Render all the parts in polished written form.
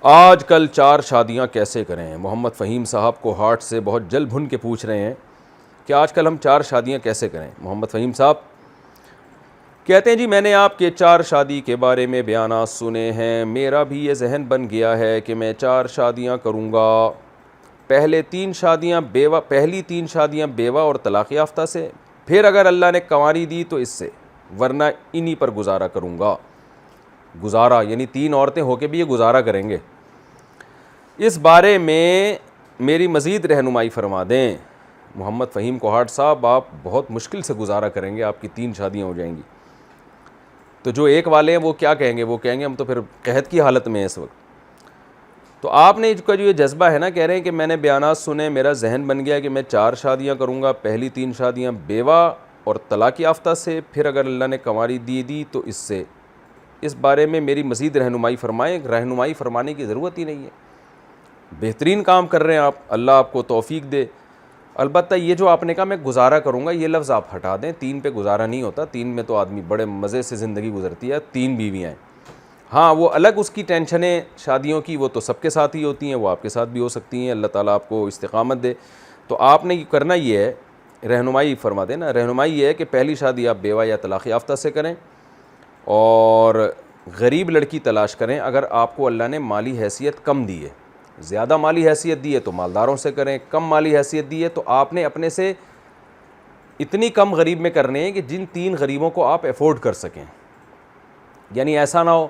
آج کل 4 شادیاں کیسے کریں؟ محمد فہیم صاحب کو ہارٹ سے بہت جل بھن کے پوچھ رہے ہیں کہ آج کل ہم 4 شادیاں کیسے کریں۔ محمد فہیم صاحب کہتے ہیں جی میں نے آپ کے 4 شادی کے بارے میں بیانات سنے ہیں، میرا بھی یہ ذہن بن گیا ہے کہ میں 4 شادیاں کروں گا۔ پہلی 3 شادیاں بیوہ اور طلاق یافتہ سے، پھر اگر اللہ نے کنواری دی تو اس سے، ورنہ انہی پر گزارا کروں گا۔ گزارا یعنی 3 عورتیں ہو کے بھی یہ گزارا کریں گے۔ اس بارے میں میری مزید رہنمائی فرما دیں۔ محمد فہیم کوہاٹ صاحب آپ بہت مشکل سے گزارا کریں گے، آپ کی 3 شادیاں ہو جائیں گی۔ تو جو ایک والے ہیں وہ کیا کہیں گے؟ وہ کہیں گے ہم تو پھر قحط کی حالت میں ہیں اس وقت۔ تو آپ نے کا جو یہ جذبہ ہے نا، کہہ رہے ہیں کہ میں نے بیانات سنے، میرا ذہن بن گیا کہ میں 4 شادیاں کروں گا، پہلی 3 شادیاں بیوہ اور طلاق یافتہ سے، پھر اگر اللہ نے کنواری دی تو اس سے۔ اس بارے میں میری مزید رہنمائی فرمائیں۔ رہنمائی فرمانے کی ضرورت ہی نہیں ہے، بہترین کام کر رہے ہیں آپ، اللہ آپ کو توفیق دے۔ البتہ یہ جو آپ نے کہا میں گزارا کروں گا، یہ لفظ آپ ہٹا دیں۔ 3 پہ گزارا نہیں ہوتا، 3 میں تو آدمی بڑے مزے سے زندگی گزرتی ہے۔ 3 بیویاں ہیں، ہاں وہ الگ اس کی ٹینشنیں شادیوں کی، وہ تو سب کے ساتھ ہی ہوتی ہیں، وہ آپ کے ساتھ بھی ہو سکتی ہیں، اللہ تعالیٰ آپ کو استقامت دے۔ تو آپ نے کرنا یہ ہے، رہنمائی فرما دیں نا، رہنمائی یہ ہے کہ پہلی شادی آپ بیوہ یا طلاق یافتہ سے کریں، اور غریب لڑکی تلاش کریں اگر آپ کو اللہ نے مالی حیثیت کم دی ہے۔ زیادہ مالی حیثیت دی ہے تو مالداروں سے کریں، کم مالی حیثیت دی ہے تو آپ نے اپنے سے اتنی کم غریب میں کرنے ہیں کہ جن 3 غریبوں کو آپ افورڈ کر سکیں۔ یعنی ایسا نہ ہو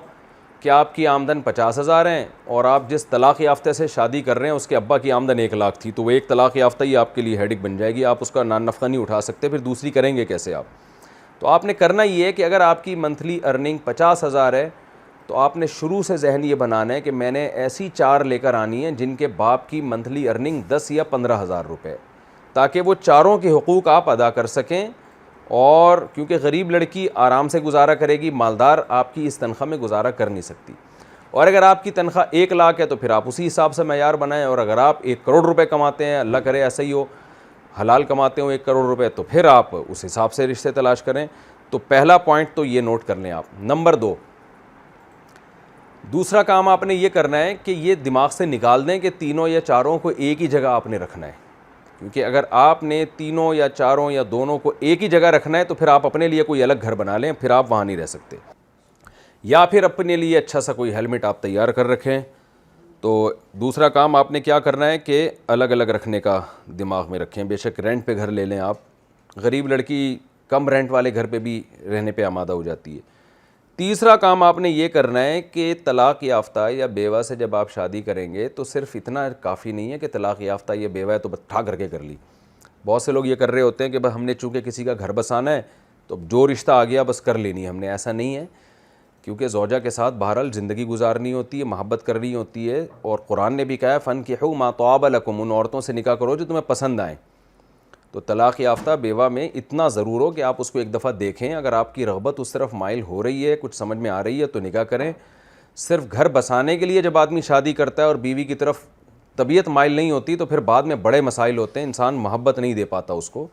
کہ آپ کی آمدن 50,000 ہیں اور آپ جس طلاق یافتہ سے شادی کر رہے ہیں اس کے ابا کی آمدن 1 لاکھ تھی، تو وہ ایک طلاق یافتہ ہی آپ کے لیے ہیڈک بن جائے گی، آپ اس کا نان نفقہ نہیں اٹھا سکتے، پھر دوسری کریں گے کیسے آپ؟ تو آپ نے کرنا یہ ہے کہ اگر آپ کی منتھلی ارننگ 50,000 ہے تو آپ نے شروع سے ذہن یہ بنانا ہے کہ میں نے ایسی 4 لے کر آنی ہیں جن کے باپ کی منتھلی ارننگ 10 یا 15,000 روپے، تاکہ وہ چاروں کے حقوق آپ ادا کر سکیں۔ اور کیونکہ غریب لڑکی آرام سے گزارا کرے گی، مالدار آپ کی اس تنخواہ میں گزارا کر نہیں سکتی۔ اور اگر آپ کی تنخواہ 1 لاکھ ہے تو پھر آپ اسی حساب سے معیار بنائیں، اور اگر آپ 1 کروڑ روپے کماتے ہیں، اللہ کرے ایسا ہی ہو، حلال کماتے ہوں 1 کروڑ روپے، تو پھر آپ اس حساب سے رشتے تلاش کریں۔ تو پہلا پوائنٹ تو یہ نوٹ کر لیں آپ۔ نمبر 2، دوسرا کام آپ نے یہ کرنا ہے کہ یہ دماغ سے نکال دیں کہ تینوں یا چاروں کو ایک ہی جگہ آپ نے رکھنا ہے، کیونکہ اگر آپ نے تینوں یا چاروں یا دونوں کو ایک ہی جگہ رکھنا ہے تو پھر آپ اپنے لیے کوئی الگ گھر بنا لیں، پھر آپ وہاں نہیں رہ سکتے۔ یا پھر اپنے لیے اچھا سا کوئی ہیلمٹ آپ تیار کر رکھیں۔ تو دوسرا کام آپ نے کیا کرنا ہے کہ الگ الگ رکھنے کا دماغ میں رکھیں۔ بے شک رینٹ پہ گھر لے لیں آپ، غریب لڑکی کم رینٹ والے گھر پہ بھی رہنے پہ آمادہ ہو جاتی ہے۔ تیسرا کام آپ نے یہ کرنا ہے کہ طلاق یافتہ یا بیوہ سے جب آپ شادی کریں گے تو صرف اتنا کافی نہیں ہے کہ طلاق یافتہ یا بیوہ ہے تو بس ٹھا کر کے کر لی۔ بہت سے لوگ یہ کر رہے ہوتے ہیں کہ بس ہم نے چونکہ کسی کا گھر بسانا ہے تو جو رشتہ آ گیا بس کر لینی ہے ہم نے، ایسا نہیں ہے، کیونکہ زوجہ کے ساتھ بہرحال زندگی گزارنی ہوتی ہے، محبت کرنی ہوتی ہے، اور قرآن نے بھی کہا ہے فَانْكِحُوا مَا طَابَ لَكُمْ، ان عورتوں سے نکاح کرو جو تمہیں پسند آئیں۔ تو طلاق یافتہ بیوہ میں اتنا ضرور ہو کہ آپ اس کو ایک دفعہ دیکھیں، اگر آپ کی رغبت اس طرف مائل ہو رہی ہے، کچھ سمجھ میں آ رہی ہے تو نکاح کریں۔ صرف گھر بسانے کے لیے جب آدمی شادی کرتا ہے اور بیوی کی طرف طبیعت مائل نہیں ہوتی تو پھر بعد میں بڑے مسائل ہوتے ہیں، انسان محبت نہیں دے پاتا اس کو۔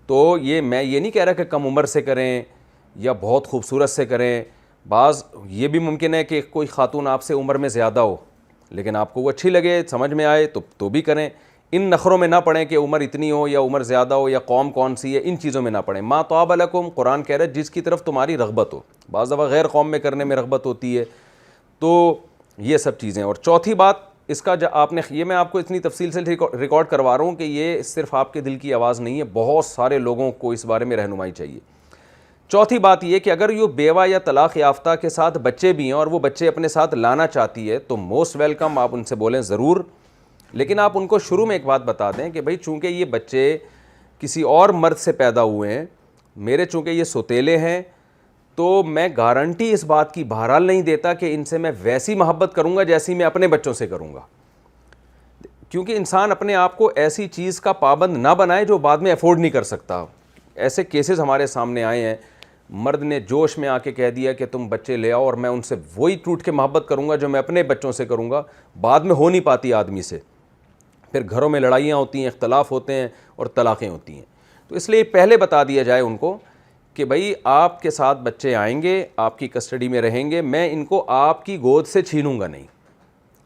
تو میں یہ نہیں کہہ رہا کہ کم عمر سے کریں یا بہت خوبصورت سے کریں، بعض یہ بھی ممکن ہے کہ کوئی خاتون آپ سے عمر میں زیادہ ہو لیکن آپ کو وہ اچھی لگے، سمجھ میں آئے تو بھی کریں۔ ان نخروں میں نہ پڑیں کہ عمر اتنی ہو یا عمر زیادہ ہو یا قوم کون سی ہے، ان چیزوں میں نہ پڑیں۔ ما طاب لکم، قرآن کہہ رہا ہے جس کی طرف تمہاری رغبت ہو، بعض دفعہ غیر قوم میں کرنے میں رغبت ہوتی ہے، تو یہ سب چیزیں۔ اور چوتھی بات اس کا آپ نے، یہ میں آپ کو اتنی تفصیل سے ریکارڈ کروا رہا ہوں کہ یہ صرف آپ کے دل کی آواز نہیں ہے، بہت سارے لوگوں کو اس بارے میں رہنمائی چاہیے۔ چوتھی بات یہ کہ اگر یہ بیوہ یا طلاق یافتہ کے ساتھ بچے بھی ہیں اور وہ بچے اپنے ساتھ لانا چاہتی ہے تو موسٹ ویلکم، آپ ان سے بولیں ضرور، لیکن آپ ان کو شروع میں ایک بات بتا دیں کہ بھائی چونکہ یہ بچے کسی اور مرد سے پیدا ہوئے ہیں، میرے چونکہ یہ سوتیلے ہیں، تو میں گارنٹی اس بات کی بہرحال نہیں دیتا کہ ان سے میں ویسی محبت کروں گا جیسی میں اپنے بچوں سے کروں گا، کیونکہ انسان اپنے آپ کو ایسی چیز کا پابند نہ بنائے جو بعد میں افورڈ نہیں کر سکتا۔ ایسے کیسز ہمارے سامنے آئے ہیں، مرد نے جوش میں آ کے کہہ دیا کہ تم بچے لے آؤ اور میں ان سے وہی ٹوٹ کے محبت کروں گا جو میں اپنے بچوں سے کروں گا، بعد میں ہو نہیں پاتی آدمی سے، پھر گھروں میں لڑائیاں ہوتی ہیں، اختلاف ہوتے ہیں اور طلاقیں ہوتی ہیں۔ تو اس لیے پہلے بتا دیا جائے ان کو کہ بھائی آپ کے ساتھ بچے آئیں گے، آپ کی کسٹڈی میں رہیں گے، میں ان کو آپ کی گود سے چھینوں گا نہیں،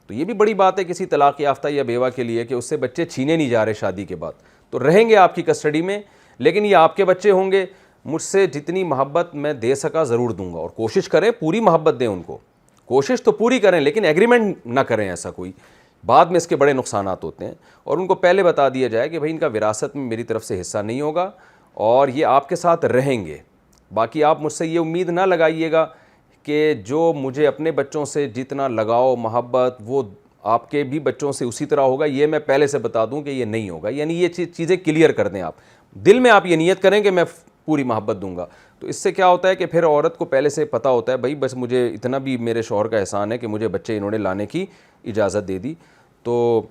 تو یہ بھی بڑی بات ہے کسی طلاق یافتہ یا بیوہ کے لیے کہ اس سے بچے چھینے نہیں جا رہے شادی کے بعد، تو رہیں گے آپ کی کسٹڈی میں، لیکن یہ آپ کے بچے ہوں گے. مجھ سے جتنی محبت میں دے سکا ضرور دوں گا، اور کوشش کریں پوری محبت دیں ان کو، کوشش تو پوری کریں، لیکن ایگریمنٹ نہ کریں ایسا کوئی، بعد میں اس کے بڑے نقصانات ہوتے ہیں. اور ان کو پہلے بتا دیا جائے کہ بھائی ان کا وراثت میں میری طرف سے حصہ نہیں ہوگا اور یہ آپ کے ساتھ رہیں گے. باقی آپ مجھ سے یہ امید نہ لگائیے گا کہ جو مجھے اپنے بچوں سے جتنا لگاؤ محبت وہ آپ کے بھی بچوں سے اسی طرح ہوگا، یہ میں پہلے سے بتا دوں کہ یہ نہیں ہوگا. یعنی یہ چیزیں کلیئر کر دیں آپ، دل میں آپ یہ نیت کریں کہ میں پوری محبت دوں گا. تو اس سے کیا ہوتا ہے کہ پھر عورت کو پہلے سے پتہ ہوتا ہے بھائی بس مجھے اتنا بھی میرے شوہر کا احسان ہے کہ مجھے بچے انہوں نے لانے کی اجازت دے دی. تو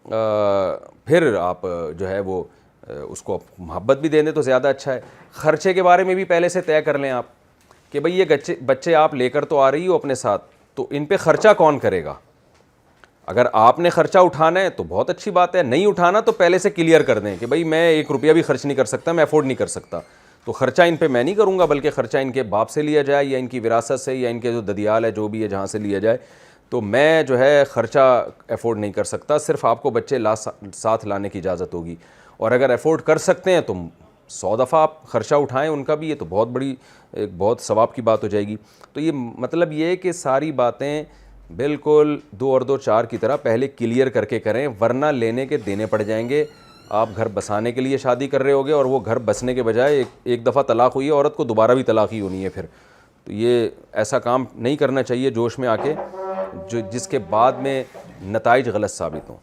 پھر آپ جو ہے وہ اس کو محبت بھی دیں دیں تو زیادہ اچھا ہے. خرچے کے بارے میں بھی پہلے سے طے کر لیں آپ کہ بھئی یہ بچے آپ لے کر تو آ رہی ہو اپنے ساتھ، تو ان پہ خرچہ کون کرے گا. اگر آپ نے خرچہ اٹھانا ہے تو بہت اچھی بات ہے، نہیں اٹھانا تو پہلے سے کلیئر کر دیں کہ بھئی میں 1 روپیہ بھی خرچ نہیں کر سکتا، میں افورڈ نہیں کر سکتا، تو خرچہ ان پہ میں نہیں کروں گا، بلکہ خرچہ ان کے باپ سے لیا جائے یا ان کی وراثت سے یا ان کے جو ددیال ہے جو بھی ہے جہاں سے لیا جائے. تو میں جو ہے خرچہ افورڈ نہیں کر سکتا، صرف آپ کو بچے ساتھ لانے کی اجازت ہوگی. اور اگر افورڈ کر سکتے ہیں تو 100 دفعہ آپ خرچہ اٹھائیں ان کا بھی، یہ تو بہت بڑی ایک بہت ثواب کی بات ہو جائے گی. تو یہ مطلب یہ ہے کہ ساری باتیں بالکل 2 اور 2 4 کی طرح پہلے کلیئر کر کے کریں، ورنہ لینے کے دینے پڑ جائیں گے. آپ گھر بسانے کے لیے شادی کر رہے ہوگے اور وہ گھر بسنے کے بجائے ایک دفعہ طلاق ہوئی ہے، عورت کو دوبارہ بھی طلاق ہی ہونی ہے پھر. تو یہ ایسا کام نہیں کرنا چاہیے جوش میں آ کے، جس کے بعد میں نتائج غلط ثابت ہوں.